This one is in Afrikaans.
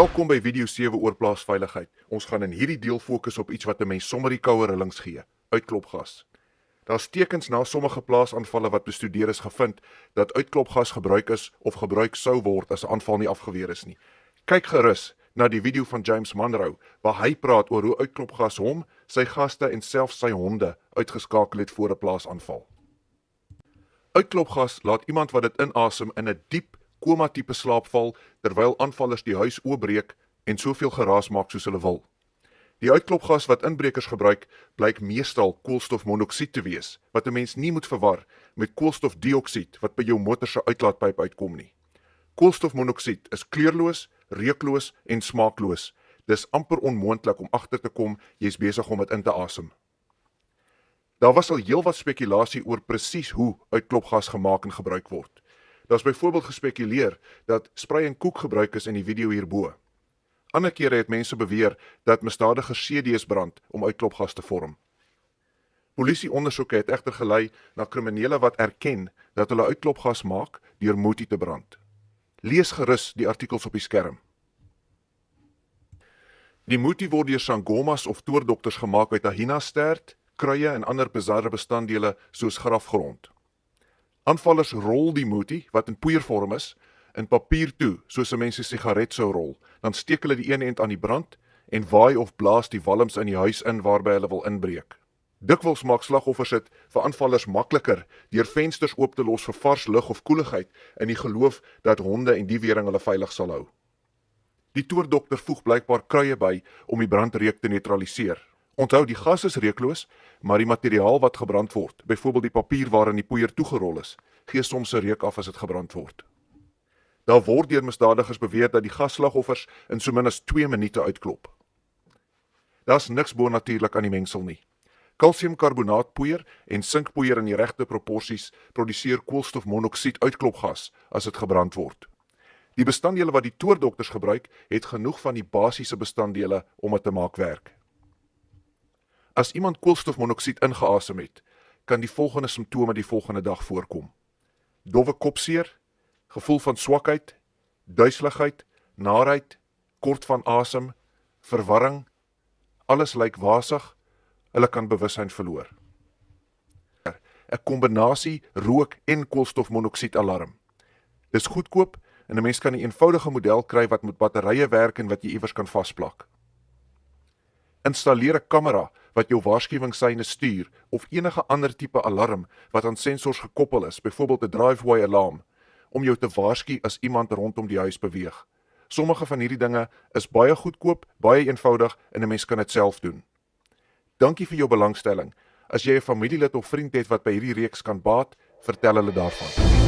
Welkom by video 7 oor plaasveiligheid. Ons gaan in hierdie deel fokus op iets wat 'n mens sommer die koue rillings gee: uitklopgas. Daar's tekens na sommige plaasaanvalle wat bestudeer is gevind dat uitklopgas gebruik is of gebruik sou word as 'n aanval nie afgeweer is nie. Kyk gerus na die video van James Monroe waar hy praat oor hoe uitklopgas hom, sy gaste en selfs sy honde uitgeskakel het voor 'n plaasaanval. Uitklopgas laat iemand wat dit inasem in 'n diep koma-tipe slaap val terwyl aanvallers die huis oopbreek en soveel geraas maak soos hulle wil. Die uitklopgas wat inbrekers gebruik, blyk meestal koolstofmonoksied te wees, wat 'n mens nie moet verwar met koolstofdioksied wat by jou motor se uitlaatpyp uitkom nie. Koolstofmonoksied is kleurloos, reukloos en smaakloos. Dis amper onmoontlik om agter te kom jy's besig om dit in te asem. Daar was al heelwat spekulasie oor presies hoe uitklopgas gemaak en gebruik word. Daar's byvoorbeeld gespekuleer dat sprei en koek gebruik is in die video hierbo. Ander kere het mense beweer dat misdadige CD's brand om uitklopgas te vorm. Polisieondersoeke het egter gelei na kriminele wat erken dat hulle uitklopgas maak deur moetie te brand. Lees gerus die artikels op die skerm. Die moetie word deur sangomas of toordokters gemaak uit ahina-stert, kruie en ander bizarre bestanddele soos grafgrond. Aanvallers rol die moetie, wat in poeiervorm is, in papier toe, soos 'n mens 'n sigaret sou rol. Dan steek hulle die een end aan die brand en waai of blaas die walms in die huis in waarby hulle wil inbreek. Dikwels maak slagoffers dit vir aanvallers makliker deur vensters oop te los vir vars lug of koeligheid in die geloof dat honde en die wering hulle veilig sal hou. Die toordokter voeg blykbaar kruie by om die brandreuk te neutraliseer. Onthou, die gas is reukloos, maar die materiaal wat gebrand word, byvoorbeeld die papier waarin die poeier toegerol is, gee soms 'n reuk af as dit gebrand word. Daar word deur misdadigers beweer dat die gasslagoffers in so min as 2 minute uitklop. Daar's niks bonatuurlik aan die mengsel nie. Kalsiumkarbonaatpoeier en sinkpoeier in die regte proporsies produseer koolstofmonoksied uitklopgas as dit gebrand word. Die bestanddele wat die toordokters gebruik, het genoeg van die basiese bestanddele om dit te maak werk. As iemand koolstofmonoksied ingeasem het, kan die volgende simptome die volgende dag voorkom: dowwe kopseer, gevoel van swakheid, duiseligheid, naarheid, kort van asem, verwarring, alles lyk wasig, hulle kan bewussyn verloor. 'n Kombinasie rook en koolstofmonoksied alarm. Dis goedkoop en 'n mens kan 'n eenvoudige model kry wat met batterye werk en wat jy iewers kan vasplak. Installeer 'n kamera wat jou waarskuwingsseine stuur of enige ander tipe alarm wat aan sensors gekoppel is, byvoorbeeld 'n drive-by alarm, om jou te waarsku as iemand rondom die huis beweeg. Sommige van hierdie dinge is baie goedkoop, baie eenvoudig en 'n mens kan dit self doen. Dankie vir jou belangstelling. As jy 'n familielid of vriend het wat by hierdie reeks kan baat, vertel hulle daarvan.